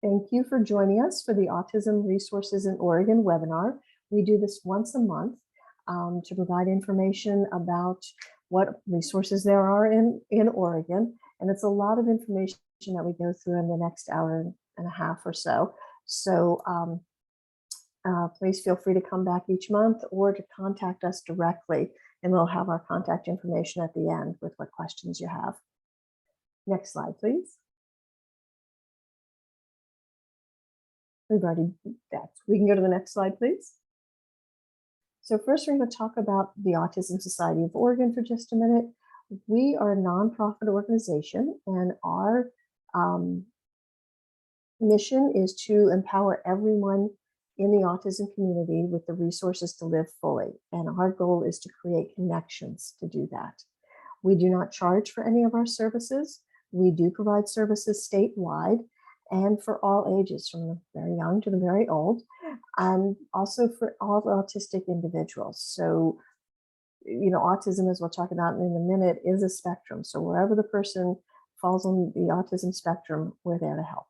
Thank you for joining us for the Autism Resources in Oregon webinar. We do this once a month to provide information about what resources there are in Oregon. And it's a lot of information that we go through in the next hour and a half or so. So please feel free to come back each month or to contact us directly, and we'll have our contact information at the end with what questions you have. Next slide, please. We've already did that. We can go to the next slide, please. So first, we're going to talk about the Autism Society of Oregon for just a minute. We are a nonprofit organization, and our mission is to empower everyone in the autism community with the resources to live fully. And our goal is to create connections to do that. We do not charge for any of our services. We do provide services statewide and for all ages, from the very young to the very old, and also for all autistic individuals. So, you know, autism, as we'll talk about in a minute, is a spectrum. So wherever the person falls on the autism spectrum, we're there to help.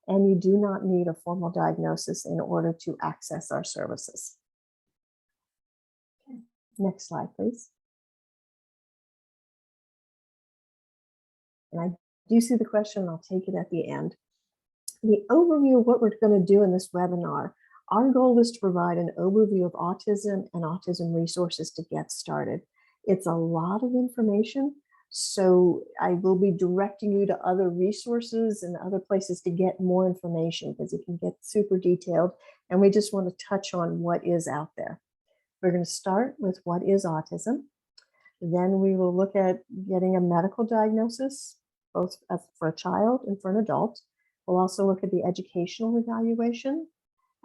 And you do not need a formal diagnosis in order to access our services. Okay. Next slide, please. And I do see the question, I'll take it at the end. The overview of what we're going to do in this webinar, our goal is to provide an overview of autism and autism resources to get started. It's a lot of information, so I will be directing you to other resources and other places to get more information, because it can get super detailed, and we just want to touch on what is out there. We're going to start with what is autism. Then we will look at getting a medical diagnosis, both for a child and for an adult. We'll also look at the educational evaluation,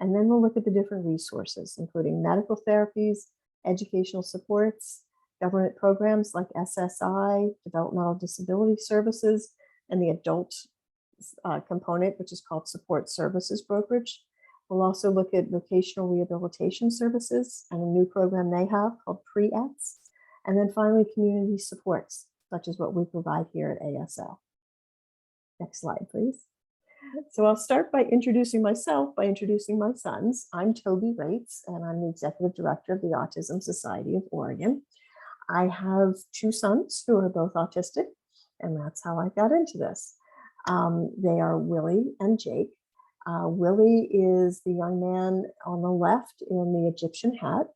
and then we'll look at the different resources, including medical therapies, educational supports, government programs like SSI, Developmental Disability Services, and the adult component, which is called Support Services Brokerage. We'll also look at vocational rehabilitation services and a new program they have called Pre-ETS. And then finally, community supports, such as what we provide here at ASL. Next slide, please. So I'll start by introducing myself, by introducing my sons. I'm Toby Rates, and I'm the Executive Director of the Autism Society of Oregon. I have two sons who are both autistic, and that's how I got into this. They are Willie and Jake. Willie is the young man on the left in the Egyptian hat.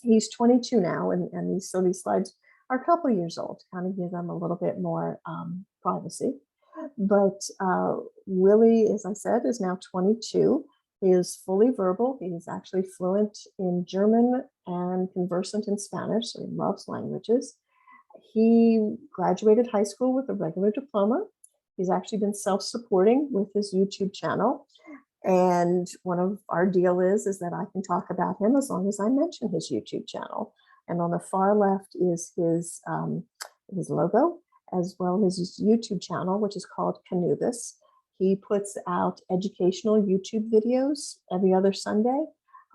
He's 22 now, and so these slides are a couple years old, to kind of give them a little bit more privacy. But Willie, as I said, is now 22. He is fully verbal. He's actually fluent in German and conversant in Spanish, so he loves languages. He graduated high school with a regular diploma. He's actually been self-supporting with his YouTube channel. And one of our deal is that I can talk about him as long as I mention his YouTube channel. And on the far left is his logo, as well as his YouTube channel, which is called Canubis. He puts out educational YouTube videos every other Sunday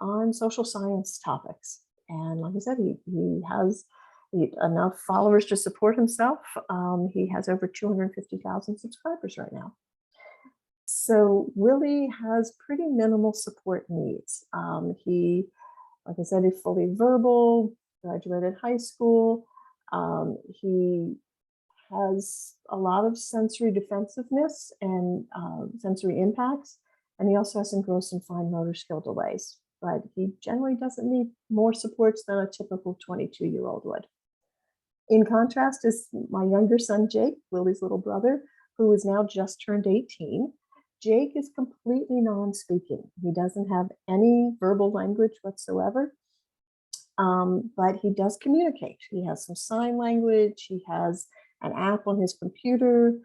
on social science topics. And like I said, he has enough followers to support himself. He has over 250,000 subscribers right now. So Willie has pretty minimal support needs. He, like I said, is fully verbal, graduated high school. He has a lot of sensory defensiveness and sensory impacts, and he also has some gross and fine motor skill delays, but he generally doesn't need more supports than a typical 22-year-old would. In contrast is my younger son, Jake, Willie's little brother, who is now just turned 18. Jake is completely non-speaking. He doesn't have any verbal language whatsoever, but he does communicate. He has some sign language. He has an app on his computer,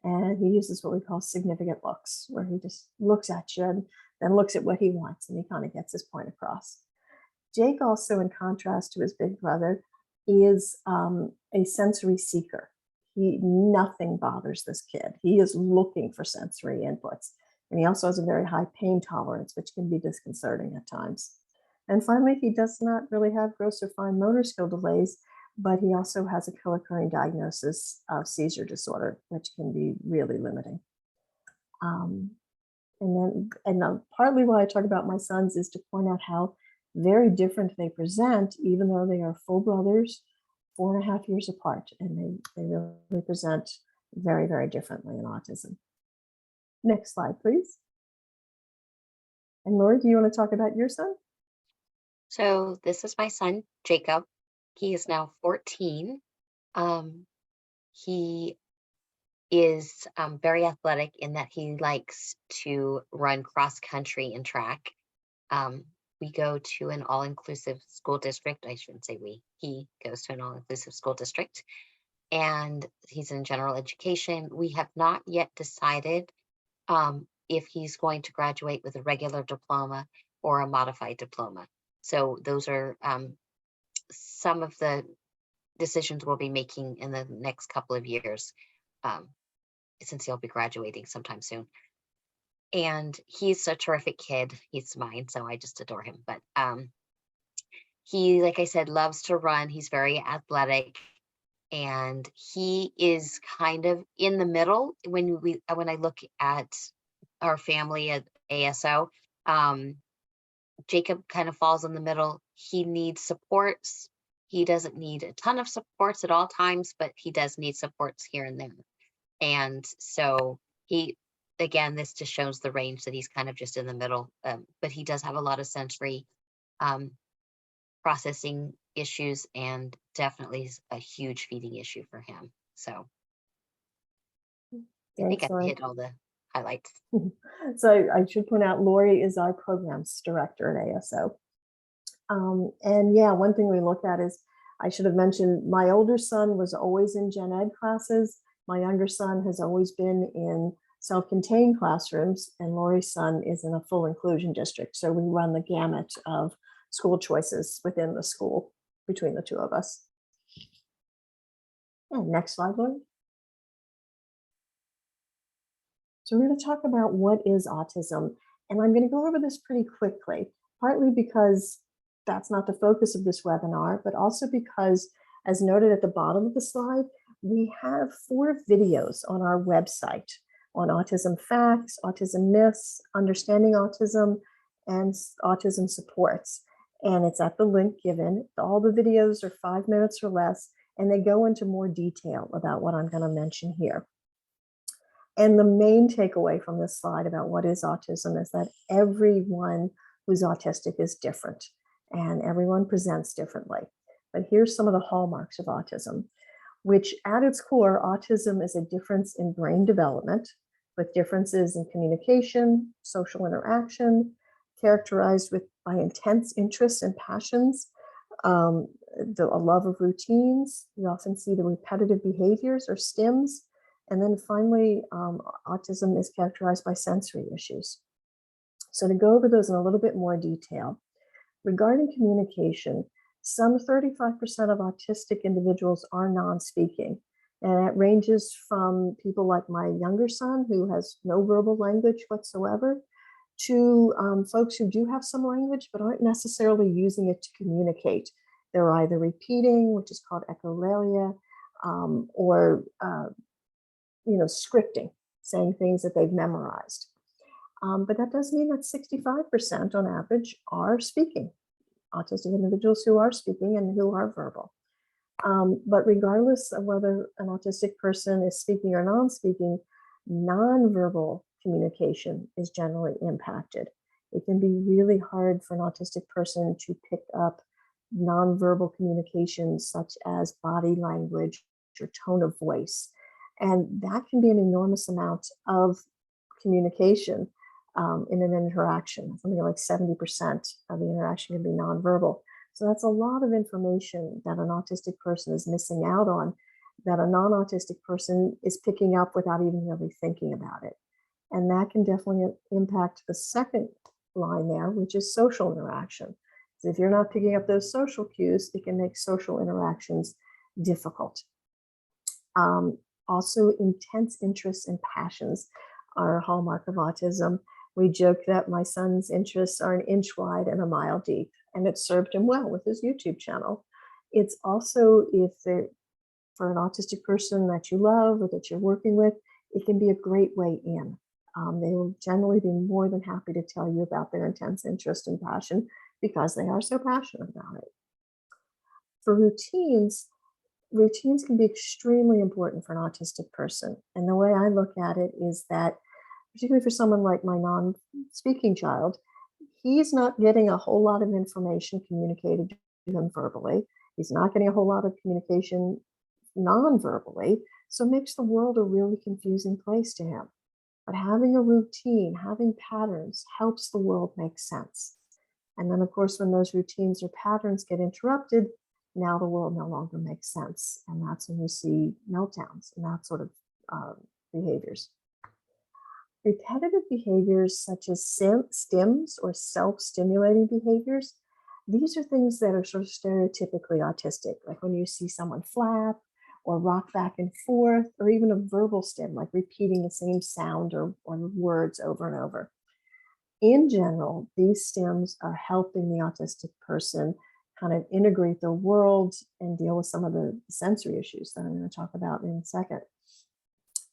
and he uses what we call significant looks, where he just looks at you and then looks at what he wants, and he kind of gets his point across. Jake also, in contrast to his big brother, is a sensory seeker. Nothing bothers this kid. He is looking for sensory inputs. And he also has a very high pain tolerance, which can be disconcerting at times. And finally, he does not really have gross or fine motor skill delays, but he also has a co-occurring diagnosis of seizure disorder, which can be really limiting. Partly why I talk about my sons is to point out how very different they present, even though they are full brothers, 4.5 years apart, and they really present very, very differently in autism. Next slide, please. And Lori, do you want to talk about your son? So this is my son, Jacob. He is now 14. He is very athletic in that he likes to run cross country and track. We go to an all-inclusive school district. I shouldn't say we, he goes to an all-inclusive school district, and he's in general education. We have not yet decided if he's going to graduate with a regular diploma or a modified diploma. So those are some of the decisions we'll be making in the next couple of years, since he'll be graduating sometime soon. And he's a terrific kid. He's mine, so I just adore him. But he, like I said, loves to run. He's very athletic, and he is kind of in the middle when I look at our family at ASO. Jacob kind of falls in the middle. He needs supports. He doesn't need a ton of supports at all times, but he does need supports here and there. And so again, this just shows the range that he's kind of just in the middle, but he does have a lot of sensory processing issues, and definitely a huge feeding issue for him. So I think I hit all the highlights. So I should point out, Lori is our programs director at ASO. And yeah, one thing we look at is, I should have mentioned, my older son was always in gen ed classes. My younger son has always been in self-contained classrooms, and Lori's son is in a full inclusion district. So we run the gamut of school choices within the school between the two of us. And next slide, Lori. So we're going to talk about what is autism, and I'm going to go over this pretty quickly, partly because that's not the focus of this webinar, but also because, as noted at the bottom of the slide, we have 4 videos on our website on autism facts, autism myths, understanding autism, and autism supports. And it's at the link given. All the videos are 5 minutes or less, and they go into more detail about what I'm going to mention here. And the main takeaway from this slide about what is autism is that everyone who's autistic is different, and everyone presents differently. But here's some of the hallmarks of autism, which at its core, autism is a difference in brain development with differences in communication, social interaction, characterized by intense interests and passions, a love of routines. You often see the repetitive behaviors or stims. And then finally, autism is characterized by sensory issues. So to go over those in a little bit more detail, regarding communication, some 35% of autistic individuals are non-speaking. And it ranges from people like my younger son, who has no verbal language whatsoever, to folks who do have some language, but aren't necessarily using it to communicate. They're either repeating, which is called echolalia, or scripting, saying things that they've memorized. But that does mean that 65% on average are speaking, autistic individuals who are speaking and who are verbal. But regardless of whether an autistic person is speaking or non-speaking, nonverbal communication is generally impacted. It can be really hard for an autistic person to pick up nonverbal communications such as body language or tone of voice. And that can be an enormous amount of communication in an interaction. Something like 70% of the interaction can be nonverbal. So that's a lot of information that an autistic person is missing out on, that a non-autistic person is picking up without even really thinking about it. And that can definitely impact the second line there, which is social interaction. So if you're not picking up those social cues, it can make social interactions difficult. Also, intense interests and passions are a hallmark of autism. We joke that my son's interests are an inch wide and a mile deep, and it served him well with his YouTube channel. It's also, for an autistic person that you love or that you're working with, it can be a great way in. They will generally be more than happy to tell you about their intense interest and passion because they are so passionate about it. For routines can be extremely important for an autistic person. And the way I look at it is that, particularly for someone like my non-speaking child, he's not getting a whole lot of information communicated to him verbally. He's not getting a whole lot of communication non-verbally, so it makes the world a really confusing place to him. But having a routine, having patterns helps the world make sense. And then, of course, when those routines or patterns get interrupted, now the world no longer makes sense. And that's when you see meltdowns and that sort of behaviors. Repetitive behaviors such as stims or self-stimulating behaviors, these are things that are sort of stereotypically autistic, like when you see someone flap or rock back and forth, or even a verbal stim, like repeating the same sound or words over and over. In general, these stims are helping the autistic person kind of integrate their world and deal with some of the sensory issues that I'm going to talk about in a second.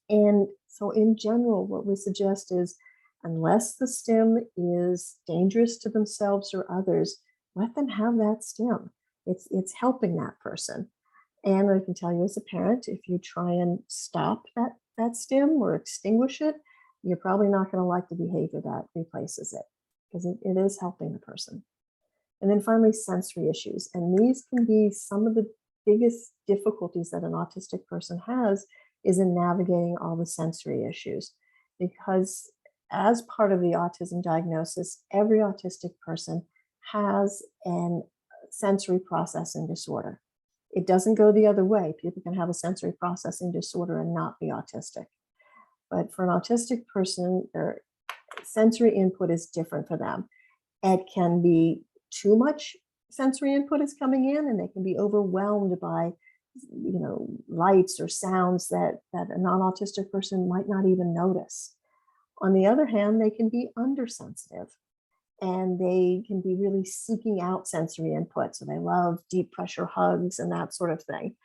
And so in general, what we suggest is, unless the stim is dangerous to themselves or others, let them have that stim. It's helping that person. And I can tell you as a parent, if you try and stop that stim or extinguish it, you're probably not going to like the behavior that replaces it, because it is helping the person. And then finally, sensory issues. And these can be some of the biggest difficulties that an autistic person has is in navigating all the sensory issues. Because as part of the autism diagnosis, every autistic person has a sensory processing disorder. It doesn't go the other way. People can have a sensory processing disorder and not be autistic. But for an autistic person, their sensory input is different for them. It can be too much sensory input is coming in, and they can be overwhelmed by, lights or sounds that a non-autistic person might not even notice. On the other hand, they can be undersensitive, and they can be really seeking out sensory input. So they love deep pressure hugs and that sort of thing.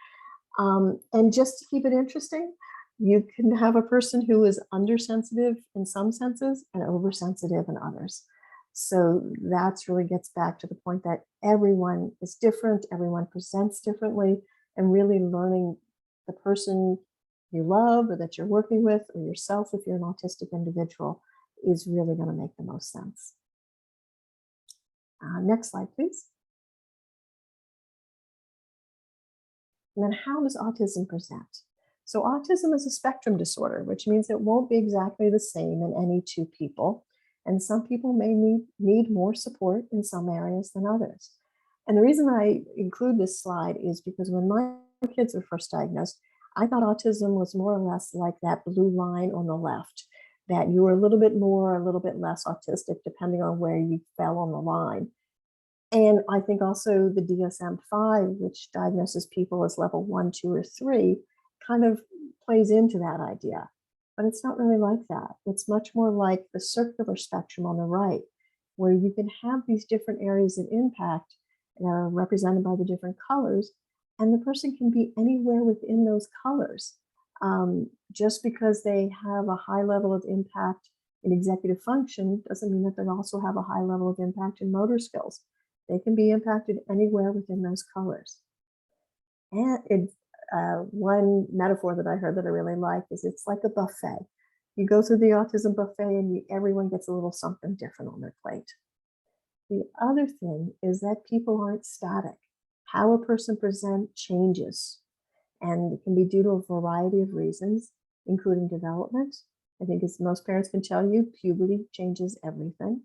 And just to keep it interesting, you can have a person who is undersensitive in some senses and oversensitive in others. So that's really gets back to the point that everyone is different, everyone presents differently, and really learning the person you love or that you're working with, or yourself if you're an autistic individual, is really going to make the most sense. Next slide, please. And then how does autism present? So autism is a spectrum disorder, which means it won't be exactly the same in any two people. And some people may need more support in some areas than others. And the reason I include this slide is because when my kids were first diagnosed, I thought autism was more or less like that blue line on the left, that you were a little bit more, a little bit less autistic, depending on where you fell on the line. And I think also the DSM-5, which diagnoses people as level 1, 2, or 3, kind of plays into that idea. But it's not really like that. It's much more like the circular spectrum on the right, where you can have these different areas of impact that are represented by the different colors, and the person can be anywhere within those colors. Just because they have a high level of impact in executive function doesn't mean that they also have a high level of impact in motor skills. They can be impacted anywhere within those colors. And one metaphor that I heard that I really like is it's like a buffet. You go through the autism buffet and everyone gets a little something different on their plate. The other thing is that people aren't static. How a person presents changes, and it can be due to a variety of reasons, including development. I think as most parents can tell you, puberty changes everything.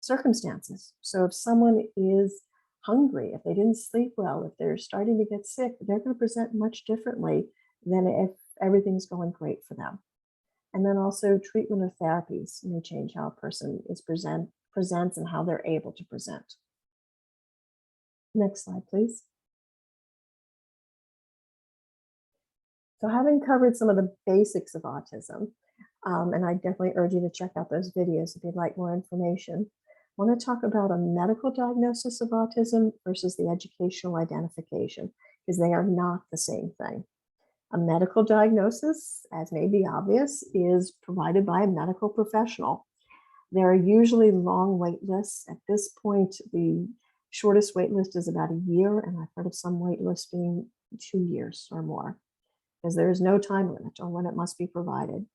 Circumstances. So if someone is hungry, if they didn't sleep well, if they're starting to get sick, they're going to present much differently than if everything's going great for them. And then also treatment or therapies may change how a person is presents and how they're able to present. Next slide, please. So having covered some of the basics of autism, and I definitely urge you to check out those videos if you'd like more information, I want to talk about a medical diagnosis of autism versus the educational identification, because they are not the same thing. A medical diagnosis, as may be obvious, is provided by a medical professional. There are usually long wait lists. At this point, the shortest wait list is about a year, and I've heard of some wait lists being 2 years or more, because there is no time limit on when it must be provided.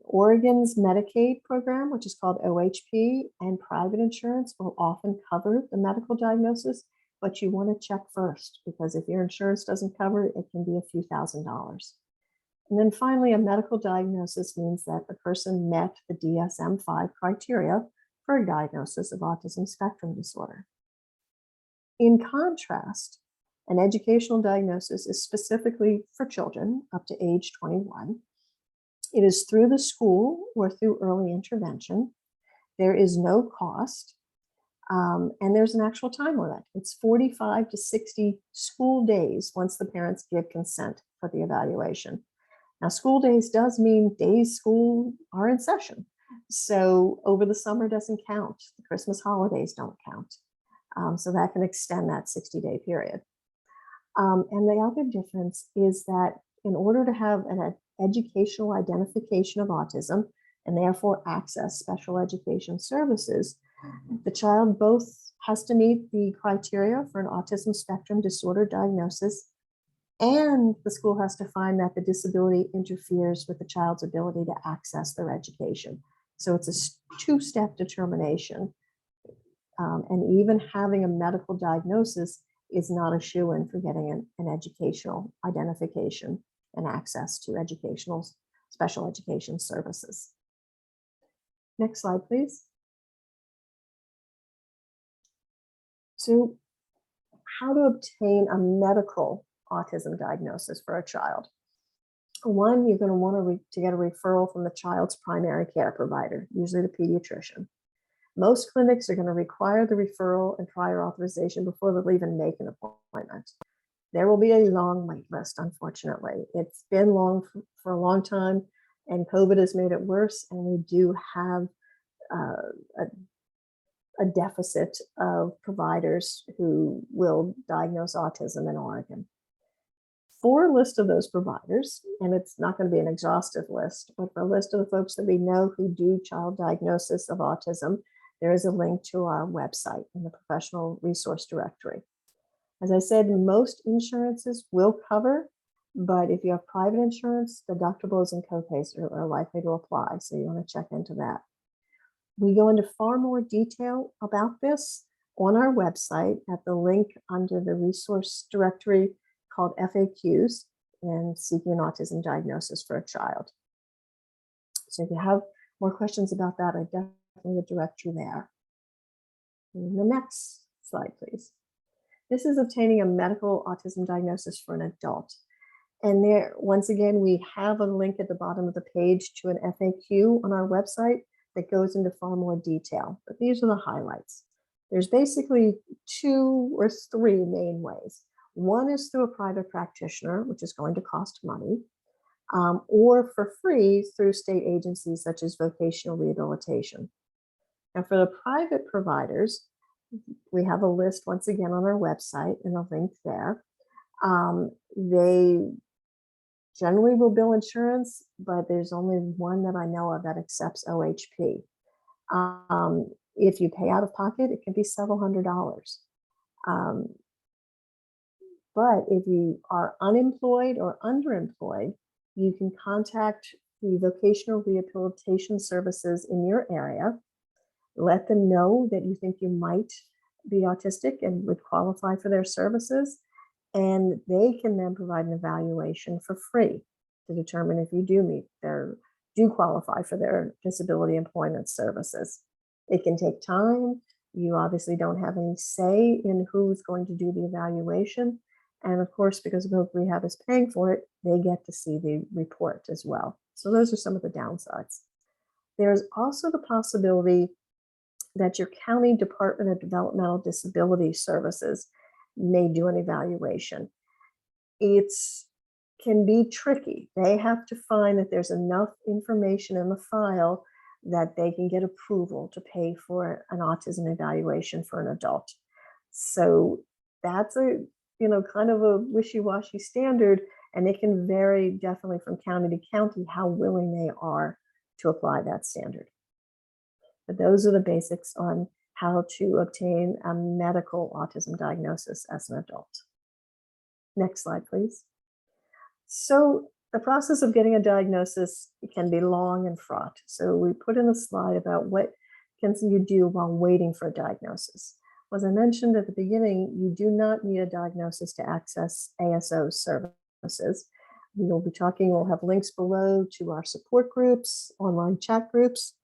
Oregon's Medicaid program, which is called OHP, and private insurance will often cover the medical diagnosis, but you want to check first, because if your insurance doesn't cover it, it can be a few $1,000s. And then finally, a medical diagnosis means that the person met the DSM-5 criteria for a diagnosis of autism spectrum disorder. In contrast, an educational diagnosis is specifically for children up to age 21. It is through the school or through early intervention. There is no cost, and there's an actual time limit. It's 45 to 60 school days once the parents give consent for the evaluation. Now, school days does mean days school are in session. So over the summer doesn't count. The Christmas holidays don't count. So that can extend that 60-day period. And the other difference is that in order to have an educational identification of autism and therefore access special education services, the child both has to meet the criteria for an autism spectrum disorder diagnosis, and the school has to find that the disability interferes with the child's ability to access their education. So it's a two-step determination. And even having a medical diagnosis is not a shoo-in for getting an educational identification and access to educational special education services. Next slide, please. So how to obtain a medical autism diagnosis for a child. One, you're going to want to get a referral from the child's primary care provider, usually the pediatrician. Most clinics are going to require the referral and prior authorization before they'll even make an appointment. There will be a long wait list, unfortunately. It's been long for a long time, and COVID has made it worse, and we do have a deficit of providers who will diagnose autism in Oregon. For a list of those providers, and it's not going to be an exhaustive list, but for a list of the folks that we know who do child diagnosis of autism, there is a link to our website in the professional resource directory. As I said, most insurances will cover, but if you have private insurance, deductibles and copays are likely to apply, so you want to check into that. We go into far more detail about this on our website at the link under the resource directory called FAQs and seeking an autism diagnosis for a child. So if you have more questions about that, I definitely would direct you there. And the next slide, please. This is obtaining a medical autism diagnosis for an adult. And there, once again, we have a link at the bottom of the page to an FAQ on our website that goes into far more detail, but these are the highlights. There's basically 2 or 3 main ways. One is through a private practitioner, which is going to cost money, or for free through state agencies such as Vocational Rehabilitation. And for the private providers, we have a list once again on our website and a link there. They generally will bill insurance, but there's only one that I know of that accepts OHP. If you pay out of pocket, it can be several $100s. But if you are unemployed or underemployed, you can contact the vocational rehabilitation services in your area. Let them know that you think you might be autistic and would qualify for their services, and they can then provide an evaluation for free to determine if you do qualify for their disability employment services. It can take time. You obviously don't have any say in who's going to do the evaluation. And of course, because Voc Rehab is paying for it, they get to see the report as well. So those are some of the downsides. There's also the possibility that your county Department of Developmental Disability Services may do an evaluation. It can be tricky. They have to find that there's enough information in the file that they can get approval to pay for an autism evaluation for an adult. So that's a kind of a wishy-washy standard, And it can vary definitely from county to county how willing they are to apply that standard. But those are the basics on how to obtain a medical autism diagnosis as an adult. Next slide, please. So the process of getting a diagnosis can be long and fraught. So we put in a slide about what can you do while waiting for a diagnosis. As I mentioned at the beginning, you do not need a diagnosis to access ASO services. We'll be talking, we'll have links below to our support groups, online chat groups,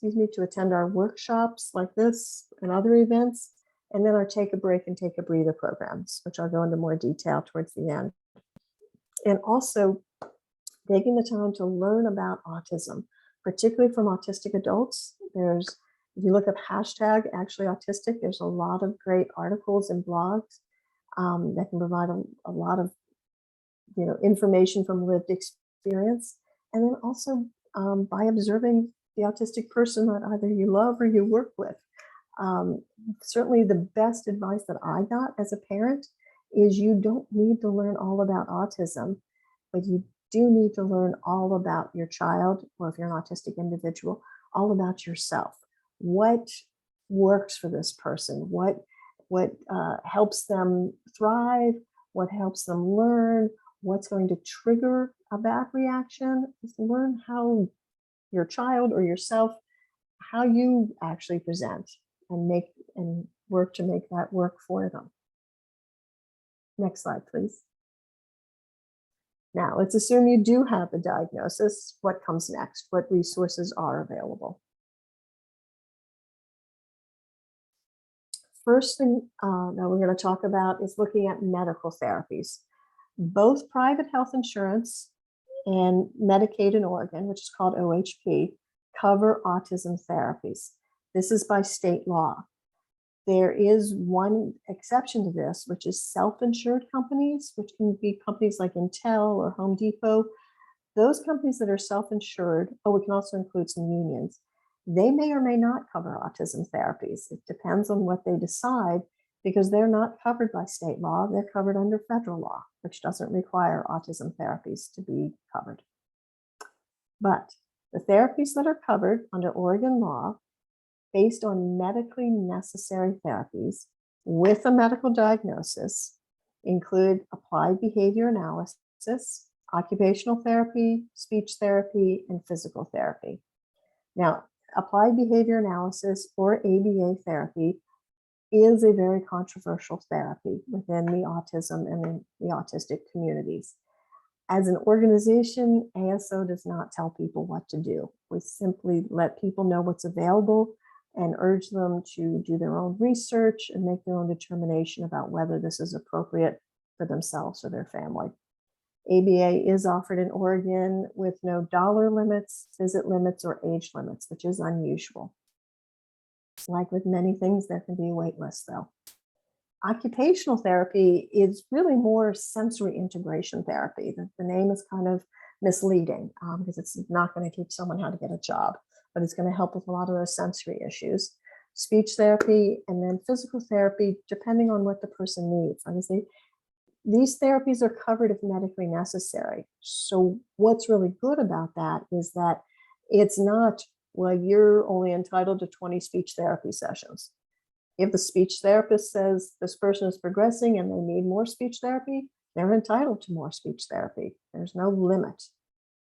to attend our workshops like this and other events, and then our Take a Break and Take a Breather programs, which I'll go into more detail towards the end. And also taking the time to learn about autism, particularly from autistic adults. If you look up hashtag actually autistic, there's a lot of great articles and blogs that can provide a lot of information from lived experience. And then also by observing the autistic person that either you love or you work with. Certainly the best advice that I got as a parent is you don't need to learn all about autism, but you do need to learn all about your child, or if you're an autistic individual, all about yourself. What works for this person? What helps them thrive? What helps them learn? What's going to trigger a bad reaction? Just learn how your child or yourself, how you actually present and work to make that work for them. Next slide, please. Now, let's assume you do have the diagnosis. What comes next? What resources are available? First thing that we're going to talk about is looking at medical therapies. Both private health insurance and Medicaid in Oregon, which is called OHP, cover autism therapies. This is by state law. There is one exception to this, which is self-insured companies, which can be companies like Intel or Home Depot. Those companies that are self-insured, we can also include some unions, they may or may not cover autism therapies. It depends on what they decide, because they're not covered by state law. They're covered under federal law, which doesn't require autism therapies to be covered. But the therapies that are covered under Oregon law, based on medically necessary therapies with a medical diagnosis, include applied behavior analysis, occupational therapy, speech therapy, and physical therapy. Now, applied behavior analysis, or ABA therapy, is a very controversial therapy within the autism and in the autistic communities. As an organization, ASO does not tell people what to do. We simply let people know what's available and urge them to do their own research and make their own determination about whether this is appropriate for themselves or their family. ABA is offered in Oregon with no dollar limits, visit limits, or age limits, which is unusual. Like with many things, there can be a wait list though. Occupational therapy is really more sensory integration therapy. The name is kind of misleading because it's not going to teach someone how to get a job, but it's going to help with a lot of those sensory issues. Speech therapy and then physical therapy, depending on what the person needs. Obviously, these therapies are covered if medically necessary. So what's really good about that is that it's not, well, you're only entitled to 20 speech therapy sessions. If the speech therapist says this person is progressing and they need more speech therapy, they're entitled to more speech therapy. There's no limit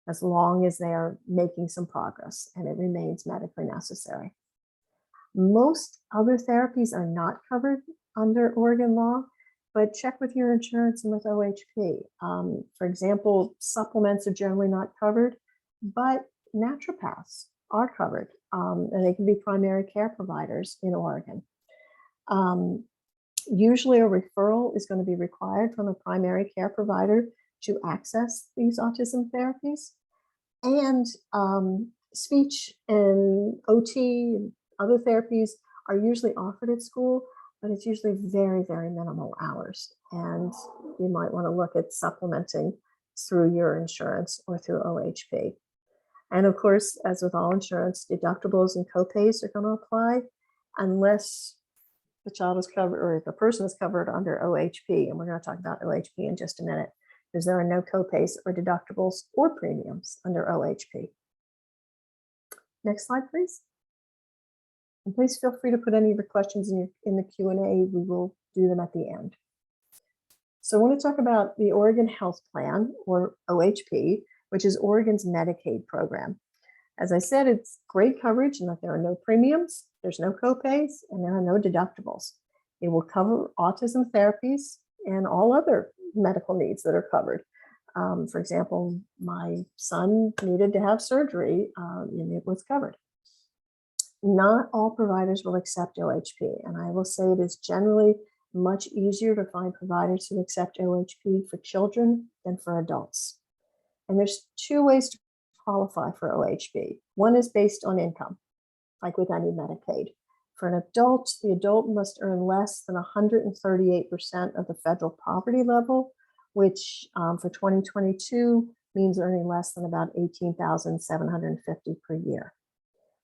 as long as they are making some progress and it remains medically necessary. Most other therapies are not covered under Oregon law, but check with your insurance and with OHP. For example, supplements are generally not covered, but naturopaths are covered, and they can be primary care providers in Oregon. Usually a referral is going to be required from a primary care provider to access these autism therapies. And speech and OT and other therapies are usually offered at school, but it's usually very, very minimal hours. And you might want to look at supplementing through your insurance or through OHP. And of course, as with all insurance, deductibles and copays are going to apply unless the child is covered or the person is covered under OHP. And we're going to talk about OHP in just a minute. as there are no copays or deductibles or premiums under OHP. Next slide, please. And please feel free to put any of your questions in the Q&A. We will do them at the end. So I want to talk about the Oregon Health Plan, or OHP, which is Oregon's Medicaid program. As I said, it's great coverage in that there are no premiums, there's no copays, and there are no deductibles. It will cover autism therapies and all other medical needs that are covered. For example, my son needed to have surgery, and it was covered. Not all providers will accept OHP, and I will say it is generally much easier to find providers who accept OHP for children than for adults. And there's two ways to qualify for OHP. One is based on income, like with any Medicaid. For an adult, the adult must earn less than 138% of the federal poverty level, which for 2022 means earning less than about $18,750 per year.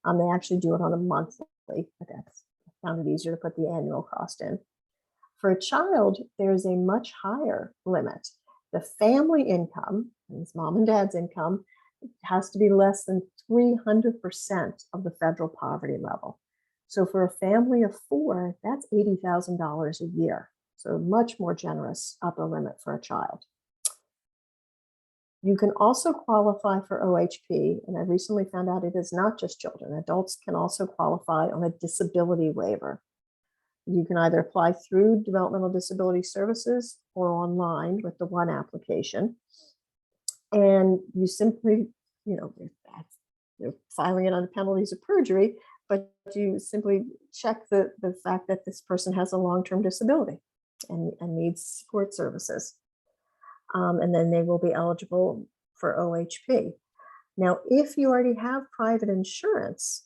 They actually do it on a monthly, but I found it easier to put the annual cost in. For a child, there's a much higher limit. The family income, it's mom and dad's income, has to be less than 300% of the federal poverty level. So for a family of 4, that's $80,000 a year. So much more generous upper limit for a child. You can also qualify for OHP, and I recently found out it is not just children. Adults can also qualify on a disability waiver. You can either apply through Developmental Disability Services or online with the one application. And you simply, you're filing it under penalties of perjury, but you simply check the fact that this person has a long-term disability and needs support services. And then they will be eligible for OHP. Now, if you already have private insurance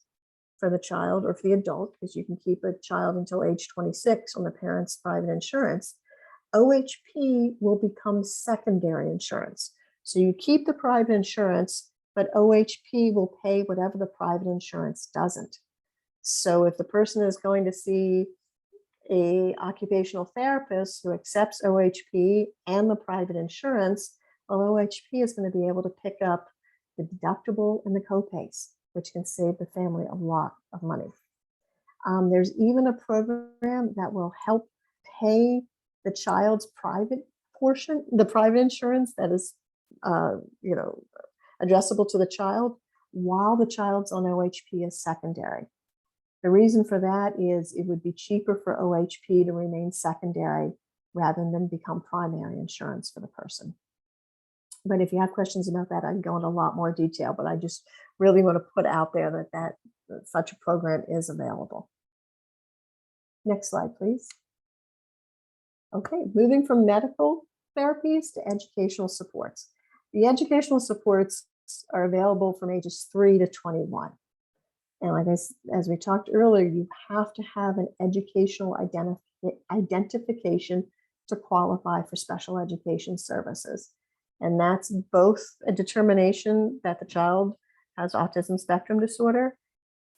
for the child or for the adult, because you can keep a child until age 26 on the parent's private insurance, OHP will become secondary insurance. So you keep the private insurance, but OHP will pay whatever the private insurance doesn't. So if the person is going to see an occupational therapist who accepts OHP and the private insurance, well, OHP is going to be able to pick up the deductible and the copays, which can save the family a lot of money. There's even a program that will help pay the child's private portion, the private insurance that is, addressable to the child while the child's on OHP as secondary. The reason for that is it would be cheaper for OHP to remain secondary rather than become primary insurance for the person. But if you have questions about that, I can go into a lot more detail, but I just really want to put out there that such a program is available. Next slide, please. Okay, moving from medical therapies to educational supports. The educational supports are available from ages 3 to 21. And like as we talked earlier, you have to have an educational identification to qualify for special education services. And that's both a determination that the child has autism spectrum disorder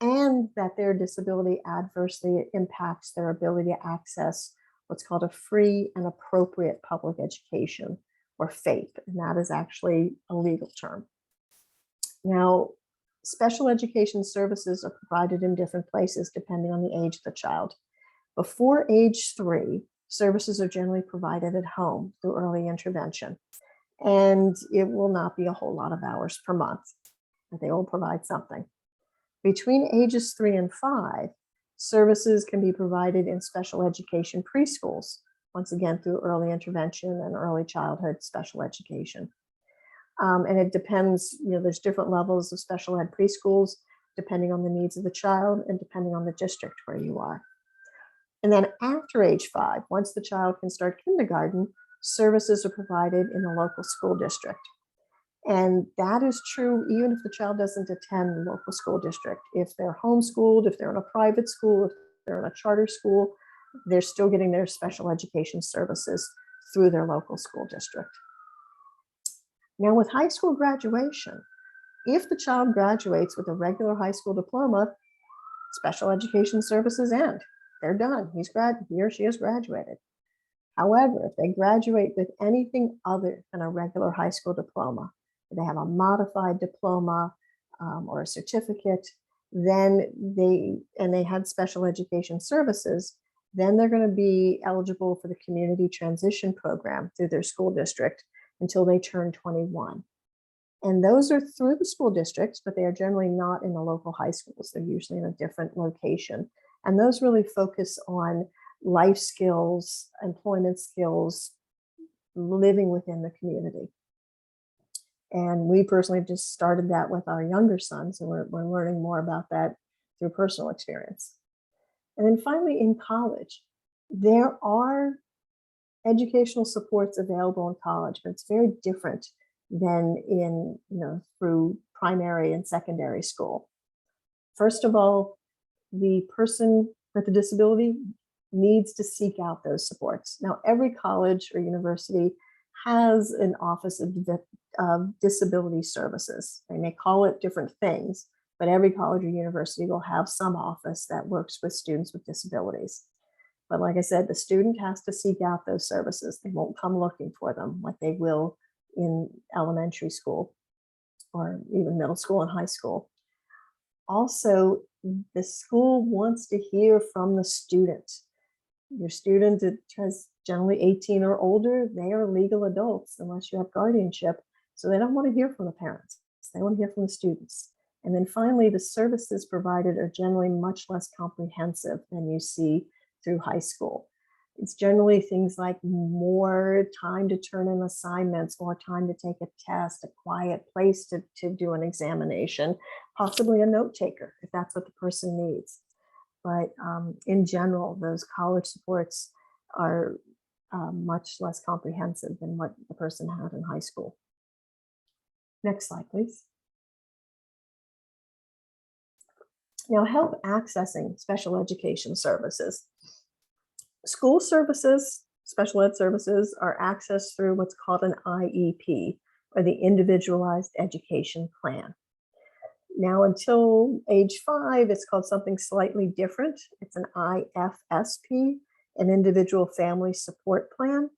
and that their disability adversely impacts their ability to access what's called a free and appropriate public education, or FAPE, and that is actually a legal term. Now, special education services are provided in different places depending on the age of the child. Before age 3, services are generally provided at home through early intervention. And it will not be a whole lot of hours per month, but they will provide something. Between ages 3 and 5, services can be provided in special education preschools, once again through early intervention and early childhood special education. And it depends, there's different levels of special ed preschools depending on the needs of the child and depending on the district where you are. And then after age 5, once the child can start kindergarten, services are provided in the local school district. And that is true even if the child doesn't attend the local school district. If they're homeschooled, if they're in a private school, if they're in a charter school, they're still getting their special education services through their local school district. Now with high school graduation, if the child graduates with a regular high school diploma, special education services end. They're done. He or she has graduated. However, if they graduate with anything other than a regular high school diploma, if they have a modified diploma or a certificate, then they had special education services, then they're going to be eligible for the community transition program through their school district until they turn 21. And those are through the school districts, but they are generally not in the local high schools. They're usually in a different location. And those really focus on life skills, employment skills, living within the community. And we personally just started that with our younger sons, and we're learning more about that through personal experience. And then finally, in college, there are educational supports available in college, but it's very different than in, through primary and secondary school. First of all, the person with a disability needs to seek out those supports. Now, every college or university has an office of disability services. They may call it different things, but every college or university will have some office that works with students with disabilities. But like I said, the student has to seek out those services. They won't come looking for them like they will in elementary school or even middle school and high school. Also, the school wants to hear from the student. Your student is generally 18 or older. They are legal adults unless you have guardianship. So they don't want to hear from the parents. They want to hear from the students. And then finally, the services provided are generally much less comprehensive than you see through high school. It's generally things like more time to turn in assignments, more time to take a test, a quiet place to do an examination, possibly a note taker if that's what the person needs. But in general, those college supports are much less comprehensive than what the person had in high school. Next slide, please. Now, help accessing special education services. School services, special ed services, are accessed through what's called an IEP, or the Individualized Education Plan. Now, until age 5, it's called something slightly different. It's an IFSP, an Individual Family Support Plan.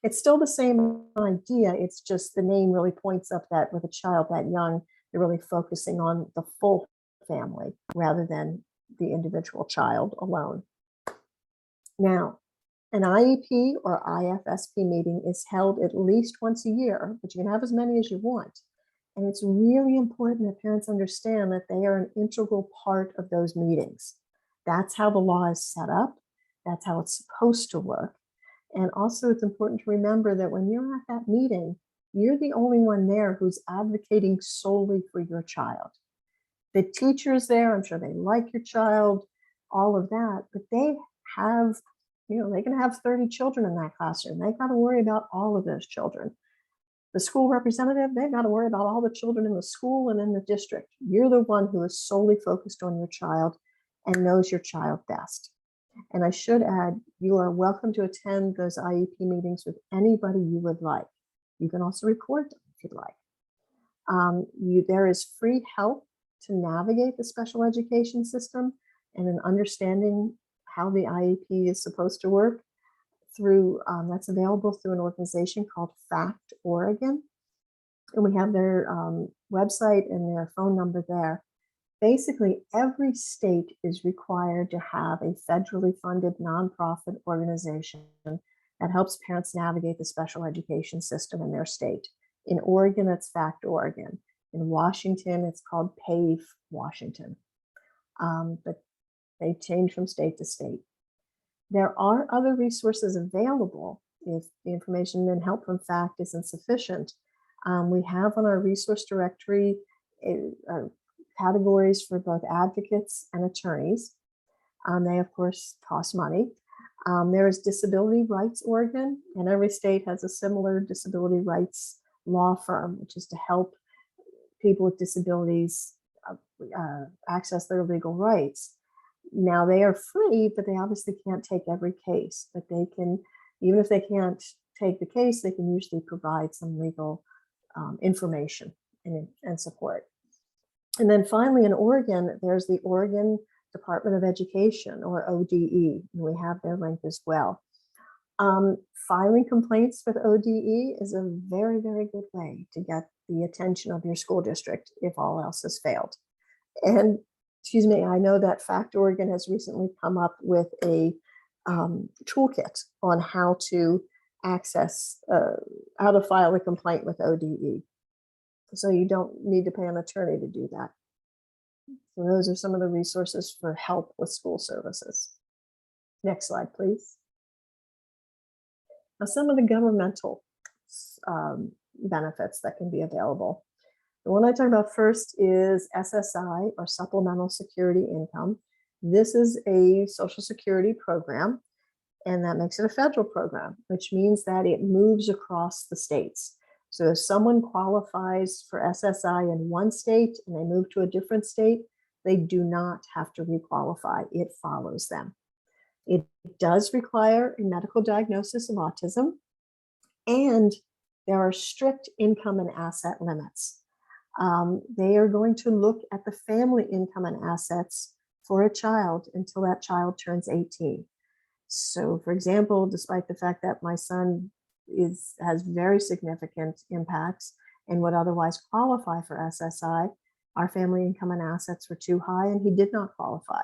It's still the same idea. It's just the name really points up that with a child that young, you're really focusing on the full family rather than the individual child alone. Now, an IEP or IFSP meeting is held at least once a year, but you can have as many as you want. And it's really important that parents understand that they are an integral part of those meetings. That's how the law is set up. That's how it's supposed to work. And also, it's important to remember that when you're at that meeting, you're the only one there who's advocating solely for your child. The teacher's there, I'm sure they like your child, all of that, but they have, they can have 30 children in that classroom. They've got to worry about all of those children. The school representative, they've got to worry about all the children in the school and in the district. You're the one who is solely focused on your child and knows your child best. And I should add, you are welcome to attend those IEP meetings with anybody you would like. You can also record them if you'd like. There is free help to navigate the special education system and an understanding how the IEP is supposed to work through, that's available through an organization called FACT Oregon. And we have their website and their phone number there. Basically, every state is required to have a federally funded nonprofit organization that helps parents navigate the special education system in their state. In Oregon, it's FACT Oregon. In Washington, it's called PAVE Washington. But they change from state to state. There are other resources available if the information and help from FACT isn't sufficient. We have on our resource directory categories for both advocates and attorneys. They, of course, cost money. There is Disability Rights Oregon, and every state has a similar disability rights law firm, which is to help people with disabilities access their legal rights. Now, they are free, but they obviously can't take every case. But they can, even if they can't take the case, they can usually provide some legal information and support. And then finally, in Oregon, there's the Oregon Department of Education, or ODE, and we have their link as well. Filing complaints with ODE is a very, very good way to get the attention of your school district if all else has failed. And excuse me, I know that Fact Oregon has recently come up with a toolkit on how to access, how to file a complaint with ODE. So you don't need to pay an attorney to do that. So those are some of the resources for help with school services. Next slide, please. Now, some of the governmental benefits that can be available. The one I talk about first is SSI, or Supplemental Security Income. This is a Social Security program, and that makes it a federal program, which means that it moves across the states. So if someone qualifies for SSI in one state and they move to a different state, they do not have to requalify. It follows them. It does require a medical diagnosis of autism, and there are strict income and asset limits. They are going to look at the family income and assets for a child until that child turns 18. So, for example, despite the fact that my son has very significant impacts and would otherwise qualify for SSI, our family income and assets were too high and he did not qualify.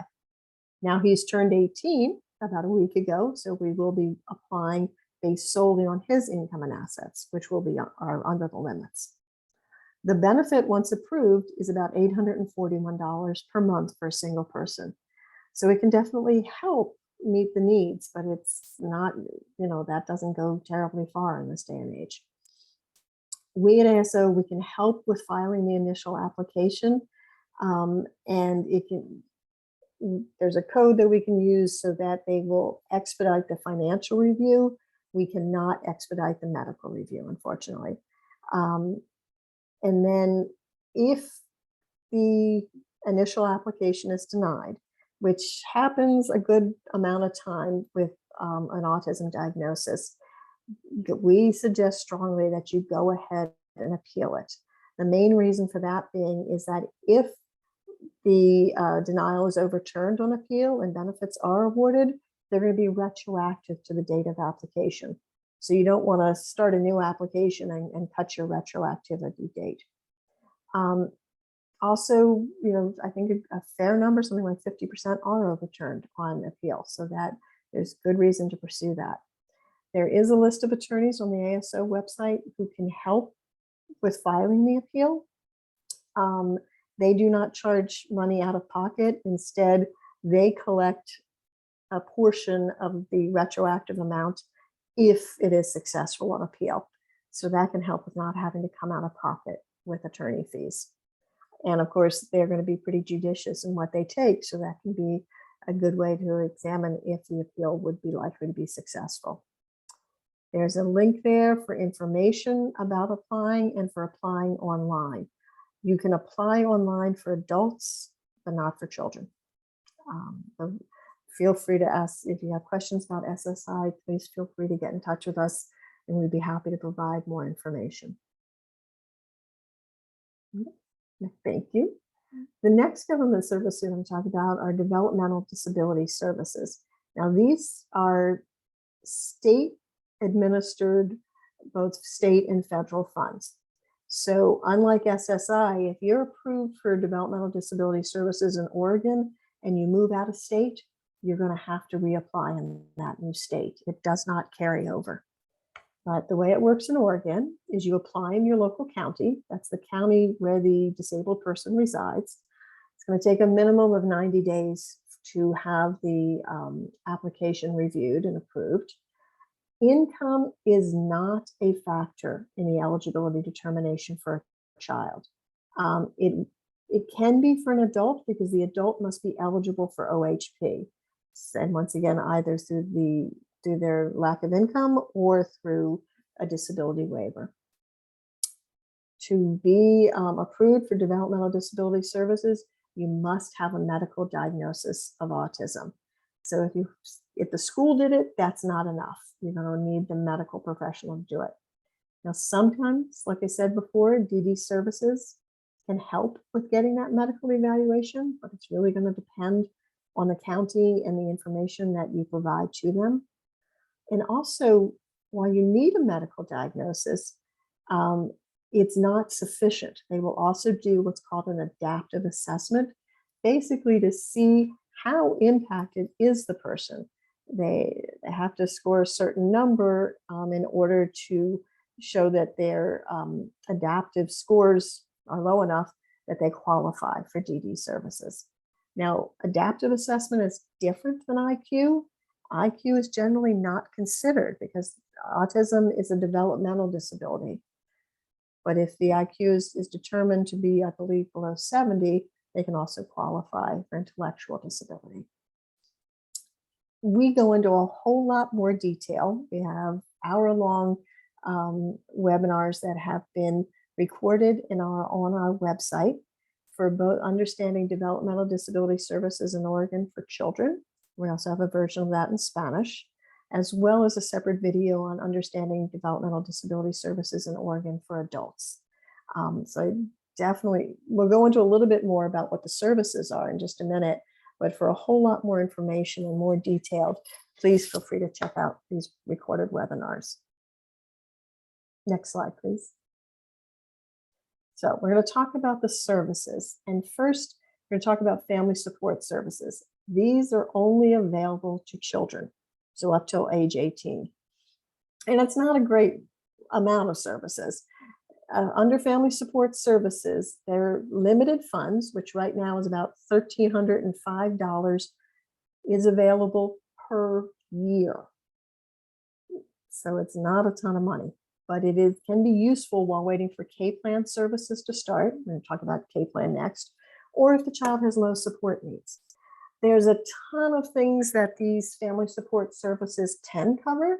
Now he's turned 18 about a week ago, so we will be applying based solely on his income and assets, which will be under the limits. The benefit, once approved, is about $841 per month for a single person. So it can definitely help meet the needs, but it's not, that doesn't go terribly far in this day and age. We at ASO, we can help with filing the initial application, and there's a code that we can use so that they will expedite the financial review. We cannot expedite the medical review, unfortunately. And then if the initial application is denied, which happens a good amount of time with an autism diagnosis, we suggest strongly that you go ahead and appeal it. The main reason for that being is that if the denial is overturned on appeal and benefits are awarded, they're going to be retroactive to the date of application. So you don't want to start a new application and cut your retroactivity date. Also, I think a fair number, something like 50%, are overturned on appeal, so that there's good reason to pursue that. There is a list of attorneys on the ASO website who can help with filing the appeal. They do not charge money out of pocket. Instead, they collect a portion of the retroactive amount if it is successful on appeal. So that can help with not having to come out of pocket with attorney fees. And of course, they're going to be pretty judicious in what they take, so that can be a good way to examine if the appeal would be likely to be successful. There's a link there for information about applying and for applying online. You can apply online for adults, but not for children. Feel free to ask if you have questions about SSI. Please feel free to get in touch with us, and we'd be happy to provide more information. Thank you. The next government service we're going to talk about are developmental disability services. Now, these are state administered, both state and federal funds. So unlike SSI, if you're approved for developmental disability services in Oregon and you move out of state, you're going to have to reapply in that new state. It does not carry over. But the way it works in Oregon is you apply in your local county. That's the county where the disabled person resides. It's going to take a minimum of 90 days to have the application reviewed and approved. Income is not a factor in the eligibility determination for a child. It can be for an adult because the adult must be eligible for OHP. And once again, either through their lack of income or through a disability waiver. To be approved for developmental disability services, you must have a medical diagnosis of autism. So if the school did it, that's not enough. You're going to need the medical professional to do it. Now, sometimes, like I said before, DD services can help with getting that medical evaluation, but it's really going to depend on the county and the information that you provide to them. And also, while you need a medical diagnosis, um, it's not sufficient. They will also do what's called an adaptive assessment, basically to see how impacted is the person. They have to score a certain number in order to show that their adaptive scores are low enough that they qualify for DD services. Now, adaptive assessment is different than IQ. IQ is generally not considered because autism is a developmental disability. But if the IQ is determined to be, I believe, below 70, they can also qualify for intellectual disability. We go into a whole lot more detail. We have hour-long webinars that have been recorded on our website for both understanding developmental disability services in Oregon for children. We also have a version of that in Spanish, as well as a separate video on understanding developmental disability services in Oregon for adults. So definitely, we'll go into a little bit more about what the services are in just a minute, but for a whole lot more information and more detailed, please feel free to check out these recorded webinars. Next slide, please. So we're going to talk about the services. And first, we're going to talk about family support services. These are only available to children, so up till age 18. And it's not a great amount of services. Under family support services, there are limited funds, which right now is about $1,305, is available per year. So it's not a ton of money, but it can be useful while waiting for K-plan services to start. We're going to talk about K-plan next, or if the child has low support needs. There's a ton of things that these family support services can cover.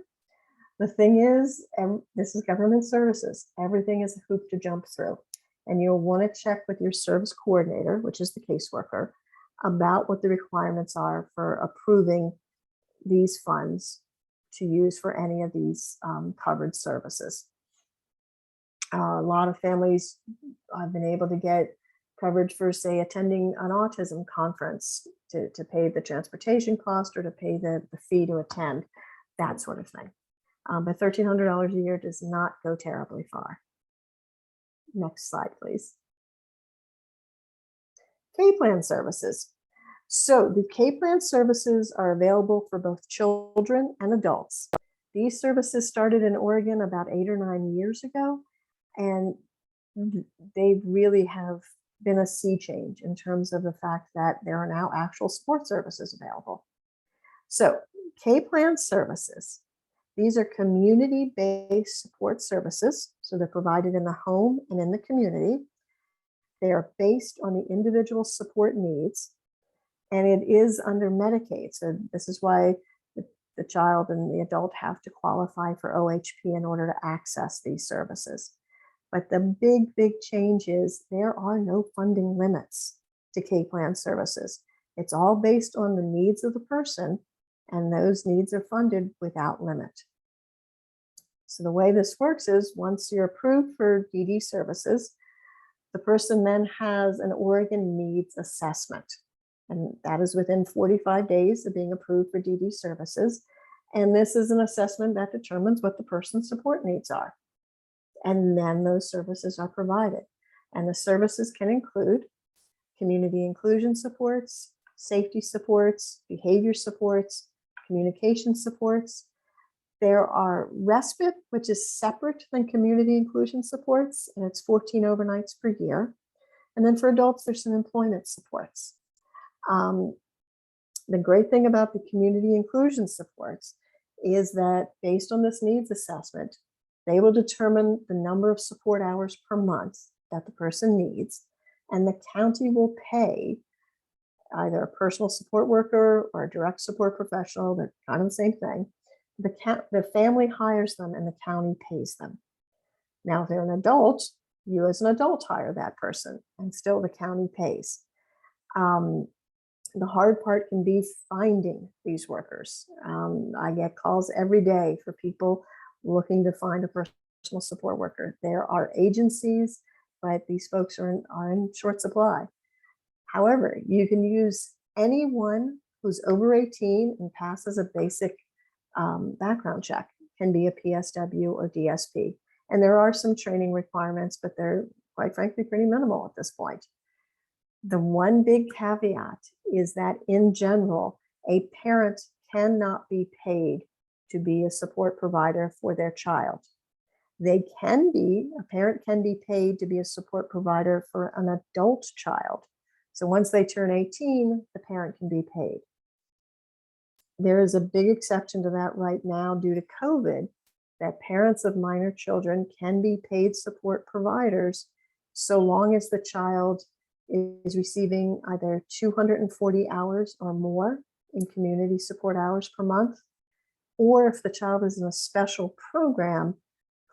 The thing is, and this is government services, everything is a hoop to jump through. And you'll want to check with your service coordinator, which is the caseworker, about what the requirements are for approving these funds to use for any of these covered services. A lot of families have been able to get coverage for, say, attending an autism conference to pay the transportation cost or to pay the fee to attend, that sort of thing. But $1,300 a year does not go terribly far. Next slide, please. K-plan services. So the K-plan services are available for both children and adults. These services started in Oregon about 8 or 9 years ago, and they really have been a sea change in terms of the fact that there are now actual support services available. So K-plan services. These are community-based support services, so they're provided in the home and in the community. They are based on the individual support needs, and it is under Medicaid. So this is why the child and the adult have to qualify for OHP in order to access these services. But the big change is there are no funding limits to K-plan services. It's all based on the needs of the person, and those needs are funded without limit. So the way this works is once you're approved for DD services, the person then has an Oregon needs assessment. And that is within 45 days of being approved for DD services. And this is an assessment that determines what the person's support needs are. And then those services are provided. And the services can include community inclusion supports, safety supports, behavior supports, communication supports. There are respite, which is separate than community inclusion supports, and it's 14 overnights per year. And then for adults, there's some employment supports. The great thing about the community inclusion supports is that based on this needs assessment, they will determine the number of support hours per month that the person needs, and the county will pay either a personal support worker or a direct support professional. They're kind of the same thing. The family hires them and the county pays them. Now, if they're an adult, you as an adult hire that person and still the county pays. The hard part can be finding these workers. I get calls every day for people looking to find a personal support worker. There are agencies, but these folks are in short supply. However, you can use anyone who's over 18 and passes a basic background check, can be a PSW or DSP. And there are some training requirements, but they're quite frankly pretty minimal at this point. The one big caveat is that in general, a parent cannot be paid to be a support provider for their child. A parent can be paid to be a support provider for an adult child. So once they turn 18, the parent can be paid. There is a big exception to that right now due to COVID, that parents of minor children can be paid support providers so long as the child is receiving either 240 hours or more in community support hours per month, or if the child is in a special program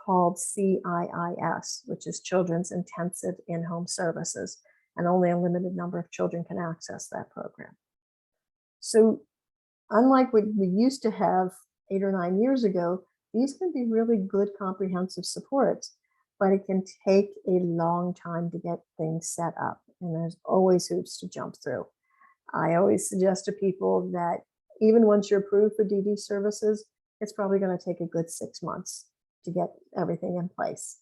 called CIIS, which is Children's Intensive In-Home Services, and only a limited number of children can access that program. So unlike what we used to have 8 or 9 years ago, these can be really good comprehensive supports, but it can take a long time to get things set up. And there's always hoops to jump through. I always suggest to people that even once you're approved for DD services, it's probably going to take a good 6 months to get everything in place.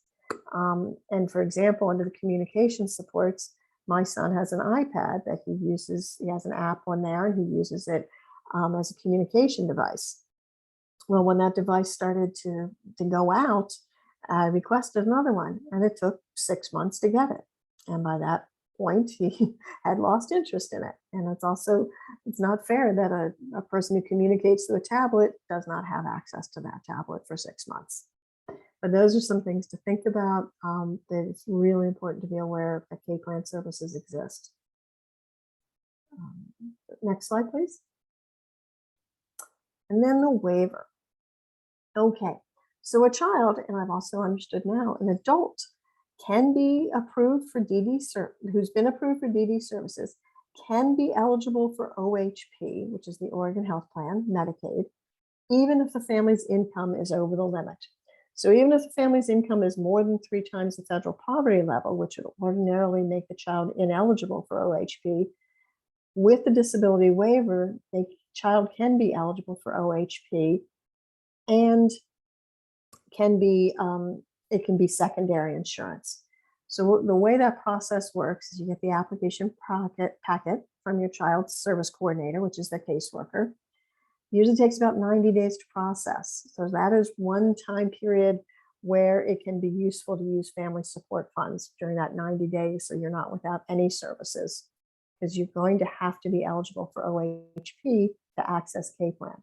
And for example, under the communication supports, my son has an iPad that he uses. He has an app on there and he uses it as a communication device. Well, when that device started to go out, I requested another one, and it took 6 months to get it. And by that point, he had lost interest in it. And it's not fair that a person who communicates through a tablet does not have access to that tablet for 6 months. But those are some things to think about. That it's really important to be aware that K-plan services exist. Next slide, please. And then the waiver. Okay, so a child, and I've also understood now, an adult can be approved for DD, who's been approved for DD services, can be eligible for OHP, which is the Oregon Health Plan, Medicaid, even if the family's income is over the limit. So even if the family's income is more than 3 times the federal poverty level, which would ordinarily make the child ineligible for OHP, with the disability waiver, the child can be eligible for OHP and it can be secondary insurance. So the way that process works is you get the application packet from your child's service coordinator, which is the caseworker. Usually takes about 90 days to process. So that is one time period where it can be useful to use family support funds during that 90 days, so you're not without any services, because you're going to have to be eligible for OHP to access K-plan.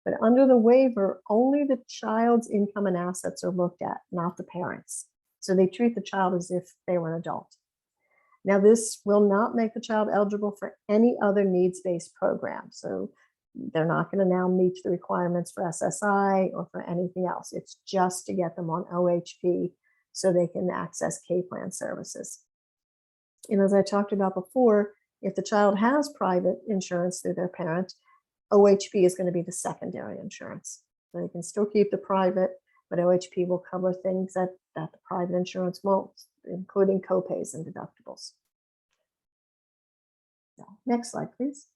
But under the waiver, only the child's income and assets are looked at, not the parents. So they treat the child as if they were an adult. Now, this will not make the child eligible for any other needs-based program. So they're not going to now meet the requirements for SSI or for anything else. It's just to get them on OHP so they can access K-plan services. And as I talked about before, if the child has private insurance through their parent, OHP is going to be the secondary insurance. So they can still keep the private, but OHP will cover things that the private insurance won't, including copays and deductibles. So, next slide, please.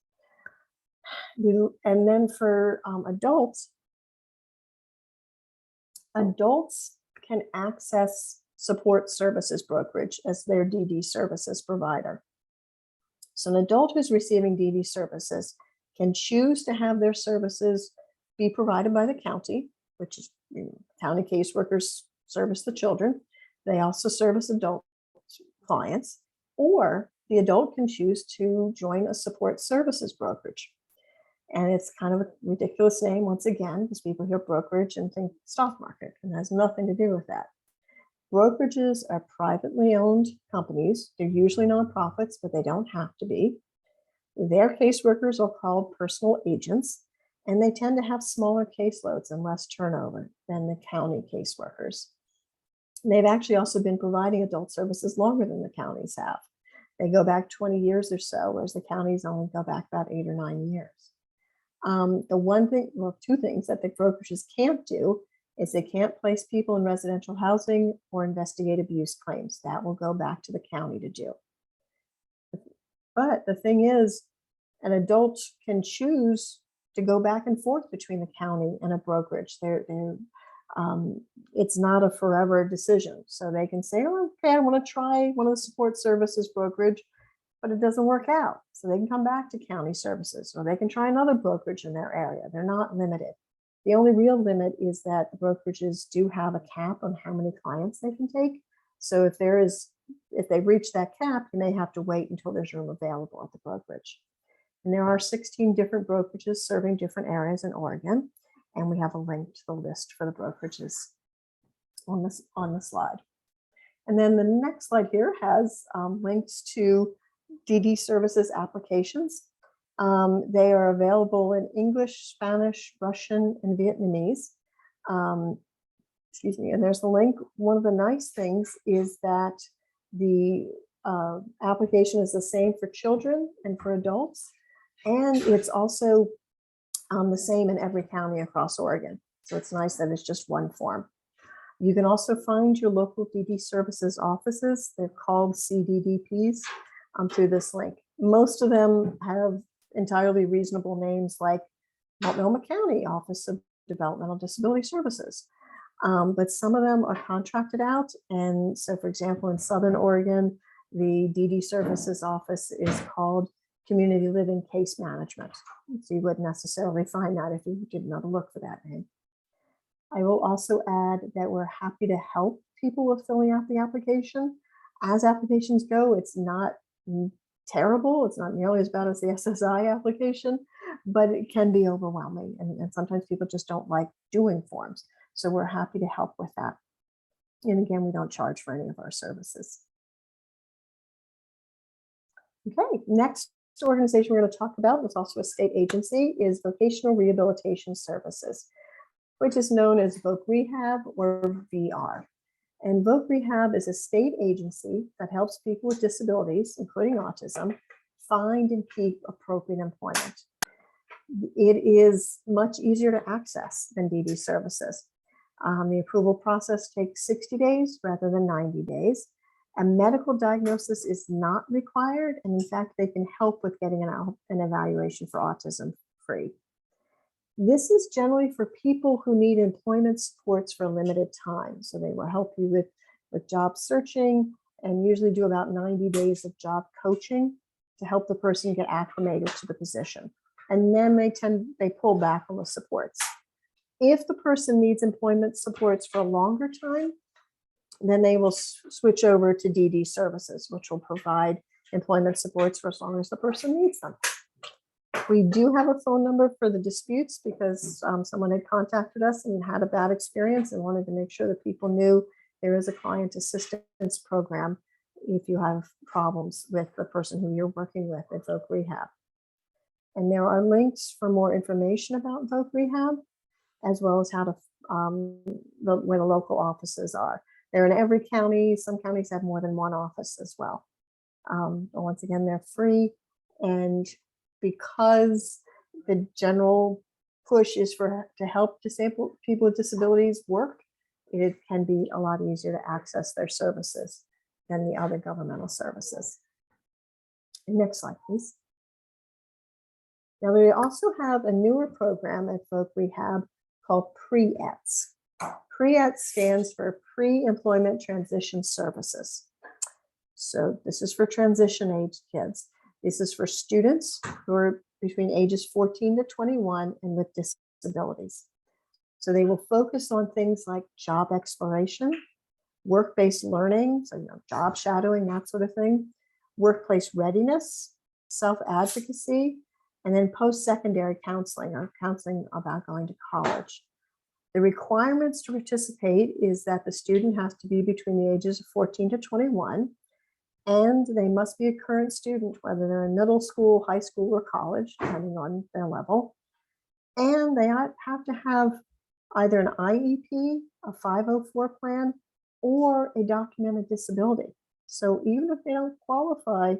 And then for adults can access support services brokerage as their DD services provider. So an adult who's receiving DD services can choose to have their services be provided by the county, which is county caseworkers service the children. They also service adult clients, or the adult can choose to join a support services brokerage. And it's kind of a ridiculous name, once again, because people hear brokerage and think stock market, and it has nothing to do with that. Brokerages are privately owned companies. They're usually nonprofits, but they don't have to be. Their caseworkers are called personal agents, and they tend to have smaller caseloads and less turnover than the county caseworkers. And they've actually also been providing adult services longer than the counties have. They go back 20 years or so, whereas the counties only go back about 8 or 9 years. Two things that the brokerages can't do is they can't place people in residential housing or investigate abuse claims. That will go back to the county to do. But the thing is, an adult can choose to go back and forth between the county and a brokerage. It's not a forever decision. So they can say, oh, okay, I want to try one of the support services brokerage, but it doesn't work out. So they can come back to county services, or they can try another brokerage in their area. They're not limited. The only real limit is that the brokerages do have a cap on how many clients they can take. So if they reach that cap, you may have to wait until there's room available at the brokerage. And there are 16 different brokerages serving different areas in Oregon. And we have a link to the list for the brokerages on the slide. And then the next slide here has links to DD services applications. They are available in English, Spanish, Russian, and Vietnamese. Excuse me, and there's the link. One of the nice things is that the application is the same for children and for adults. And it's also the same in every county across Oregon. So it's nice that it's just one form. You can also find your local DD services offices. They're called CDDPs through this link. Most of them have entirely reasonable names like Multnomah County Office of Developmental Disability Services. But some of them are contracted out. And so, for example, in Southern Oregon, the DD services office is called Community Living Case Management. So you wouldn't necessarily find that if you did not look for that name. I will also add that we're happy to help people with filling out the application. As applications go, it's not terrible. It's not nearly as bad as the SSI application, but it can be overwhelming. And sometimes people just don't like doing forms. So we're happy to help with that. And again, we don't charge for any of our services. Okay, next organization we're going to talk about, it's also a state agency, is Vocational Rehabilitation Services, which is known as Voc Rehab or VR. And Voc Rehab is a state agency that helps people with disabilities, including autism, find and keep appropriate employment. It is much easier to access than DD services. The approval process takes 60 days rather than 90 days. A medical diagnosis is not required, and in fact, they can help with getting an evaluation for autism free. This is generally for people who need employment supports for a limited time. So they will help you with job searching and usually do about 90 days of job coaching to help the person get acclimated to the position. And then they pull back on the supports. If the person needs employment supports for a longer time, then they will switch over to DD services, which will provide employment supports for as long as the person needs them. We do have a phone number for the disputes because someone had contacted us and had a bad experience and wanted to make sure that people knew there is a client assistance program if you have problems with the person who you're working with at Voc Rehab. And there are links for more information about Voc Rehab, as well as how to where the local offices are. They're in every county. Some counties have more than one office as well. But once again, they're free. And because the general push is to help disabled people with disabilities work, it can be a lot easier to access their services than the other governmental services. Next slide, please. Now, we also have a newer program at Voc Rehab called PREETS. PREETS stands for Pre-Employment Transition Services. So this is for transition age kids. This is for students who are between ages 14 to 21 and with disabilities. So they will focus on things like job exploration, work-based learning, so job shadowing, that sort of thing, workplace readiness, self-advocacy, and then post-secondary counseling or counseling about going to college. The requirements to participate is that the student has to be between the ages of 14 to 21, and they must be a current student, whether they're in middle school, high school, or college, depending on their level. And they have to have either an IEP, a 504 plan, or a documented disability. So even if they don't qualify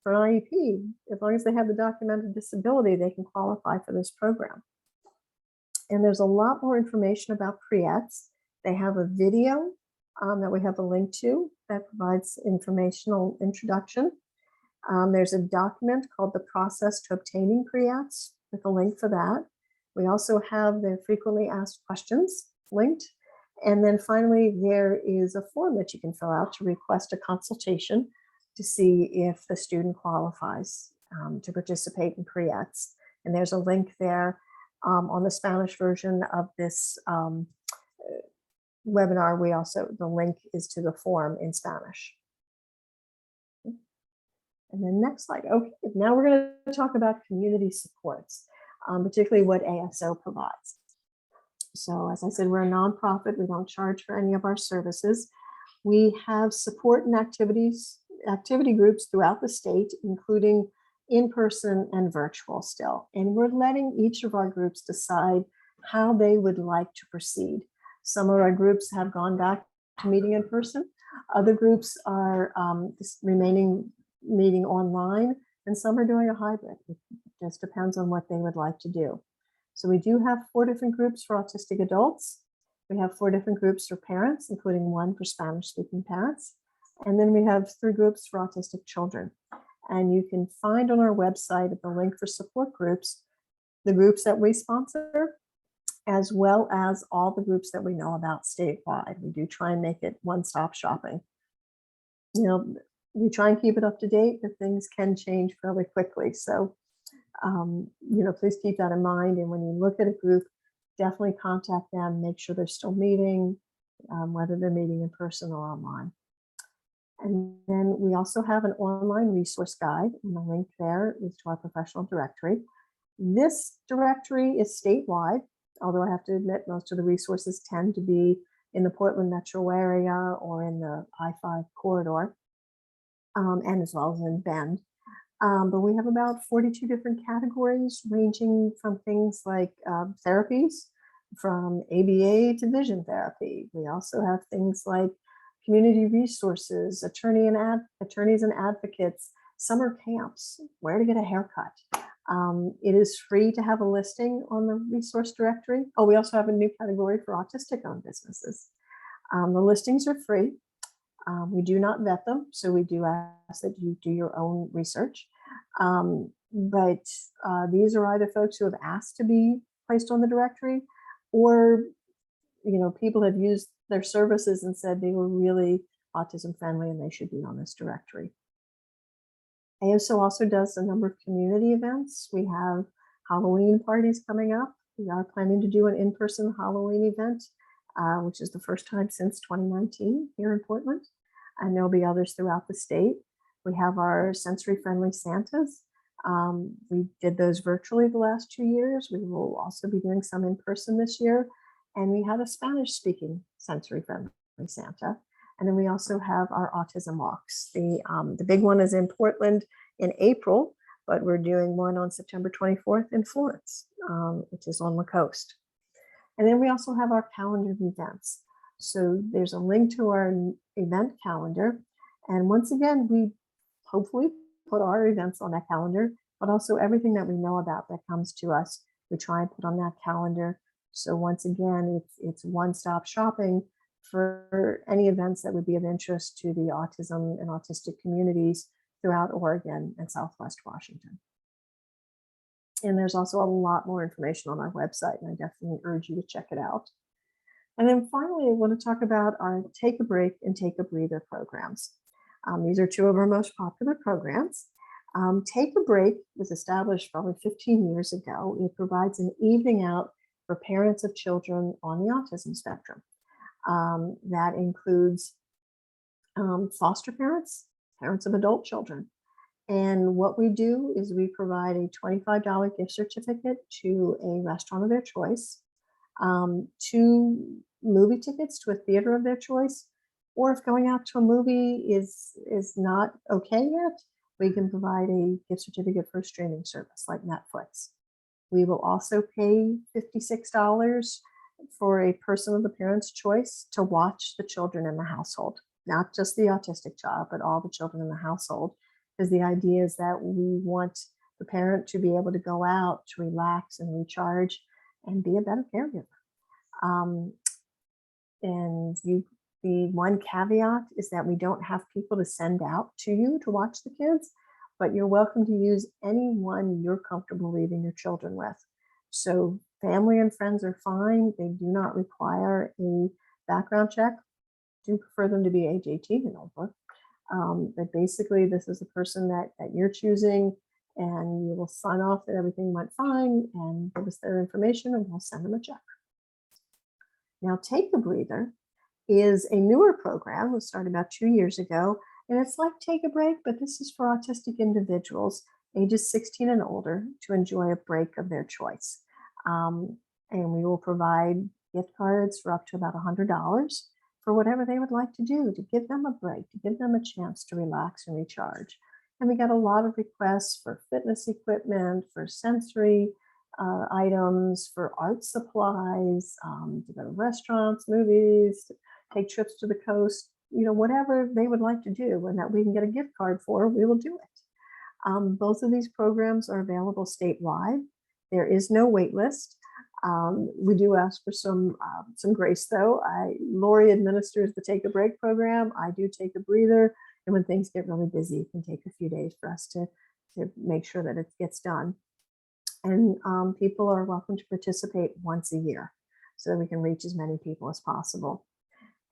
for an IEP, as long as they have the documented disability, they can qualify for this program. And there's a lot more information about PREETS. They have a video that we have a link to that provides informational introduction. There's a document called The Process to Obtaining PREETS with a link for that. We also have the frequently asked questions linked. And then finally, there is a form that you can fill out to request a consultation to see if the student qualifies to participate in pre-ETS. And there's a link there on the Spanish version of this webinar. We also, the link is to the form in Spanish. And then next slide. Okay, now we're going to talk about community supports, particularly what ASO provides. So as I said, we're a nonprofit. We don't charge for any of our services. We have support and activity groups throughout the state, including in-person and virtual still. And we're letting each of our groups decide how they would like to proceed. Some of our groups have gone back to meeting in person. Other groups are remaining meeting online, and some are doing a hybrid. It just depends on what they would like to do. So we do have 4 different groups for autistic adults. We have 4 different groups for parents, including 1 for Spanish-speaking parents. And then we have 3 groups for autistic children. And you can find on our website at the link for support groups, the groups that we sponsor, as well as all the groups that we know about statewide. We do try and make it one-stop shopping. You know, we try and keep it up to date, but things can change fairly quickly. So, you know, please keep that in mind. And when you look at a group, definitely contact them, make sure they're still meeting, whether they're meeting in person or online. And then we also have an online resource guide, and the link there is to our professional directory. This directory is statewide, although I have to admit most of the resources tend to be in the Portland metro area or in the I-5 corridor, and as well as in Bend. But we have about 42 different categories, ranging from things like therapies, from ABA to vision therapy. We also have things like community resources, attorneys and advocates, summer camps, where to get a haircut. It is free to have a listing on the resource directory. Oh, we also have a new category for autistic-owned businesses. The listings are free. We do not vet them, so we do ask that you do your own research. But these are either folks who have asked to be placed on the directory, or you know, people have used their services and said they were really autism friendly and they should be on this directory. ASO also does a number of community events. We have Halloween parties coming up. We are planning to do an in-person Halloween event, which is the first time since 2019 here in Portland. And there'll be others throughout the state. We have our sensory-friendly Santas. We did those virtually the last 2 years. We will also be doing some in person this year. And we have a Spanish-speaking sensory-friendly Santa. And then we also have our autism walks. The big one is in Portland in April, but we're doing one on September 24th in Florence, which is on the coast. And then we also have our calendar of events. So there's a link to our event calendar. And once again, we hopefully put our events on that calendar, but also everything that we know about that comes to us, we try and put on that calendar. So once again, it's one-stop shopping for any events that would be of interest to the autism and autistic communities throughout Oregon and Southwest Washington. And there's also a lot more information on our website, and I definitely urge you to check it out. And then finally, I want to talk about our Take a Break and Take a Breather programs. These are 2 of our most popular programs. Take a Break was established probably 15 years ago. It provides an evening out for parents of children on the autism spectrum. That includes foster parents, parents of adult children. And what we do is we provide a $25 gift certificate to a restaurant of their choice, 2 movie tickets to a theater of their choice, or if going out to a movie is not okay yet, we can provide a gift certificate for a streaming service like Netflix. We will also pay $56 for a person of the parent's choice to watch the children in the household, not just the autistic child, but all the children in the household. Because the idea is that we want the parent to be able to go out to relax and recharge and be a better caregiver. The one caveat is that we don't have people to send out to you to watch the kids, but you're welcome to use anyone you're comfortable leaving your children with. So family and friends are fine. They do not require a background check. Do prefer them to be age 18 and over. But basically, this is a person that you're choosing, and you will sign off that everything went fine and give us their information, and we'll send them a check. Now, Take a Breather is a newer program. It started about 2 years ago, and it's like Take a Break, but this is for autistic individuals ages 16 and older to enjoy a break of their choice. And we will provide gift cards for up to about $100 for whatever they would like to do to give them a break, to give them a chance to relax and recharge. And we got a lot of requests for fitness equipment, for sensory items, for art supplies, to go to restaurants, movies, take trips to the coast, whatever they would like to do and that we can get a gift card for, we will do it. Both of these programs are available statewide. There is no wait list. We do ask for some grace, though. Lori administers the Take a Break program. I do Take a Breather. And when things get really busy, it can take a few days for us to make sure that it gets done. And people are welcome to participate once a year so that we can reach as many people as possible.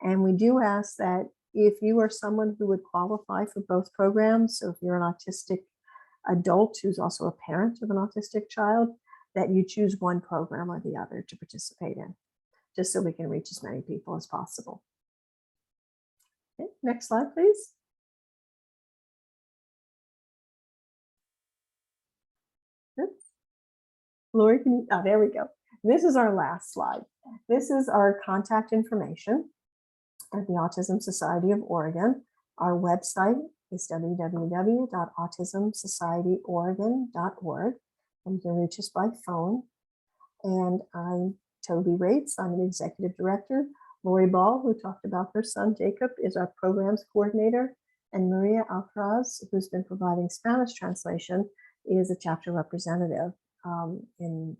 And we do ask that if you are someone who would qualify for both programs, so if you're an autistic adult who's also a parent of an autistic child, that you choose one program or the other to participate in, just so we can reach as many people as possible. Okay, next slide, please. Oops. Lori, there we go. This is our last slide. This is our contact information at the Autism Society of Oregon. Our website is www.autismsocietyoregon.org. And you can reach us by phone. And I'm Toby Rates. I'm an executive director. Lori Ball, who talked about her son Jacob, is our programs coordinator. And Maria Alcaraz, who's been providing Spanish translation, is a chapter representative in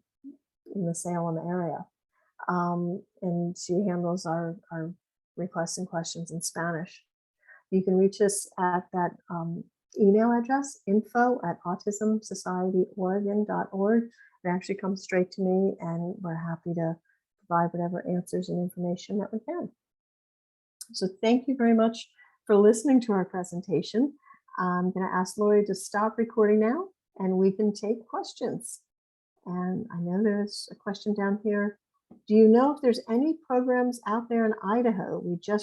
the Salem area. And she handles our requests and questions in Spanish. You can reach us at that email address, info@autismsocietyoregon.org. It actually comes straight to me, and we're happy to provide whatever answers and information that we can. So thank you very much for listening to our presentation. I'm going to ask Lori to stop recording now, and we can take questions. And I know there's a question down here. Do you know if there's any programs out there in Idaho? We just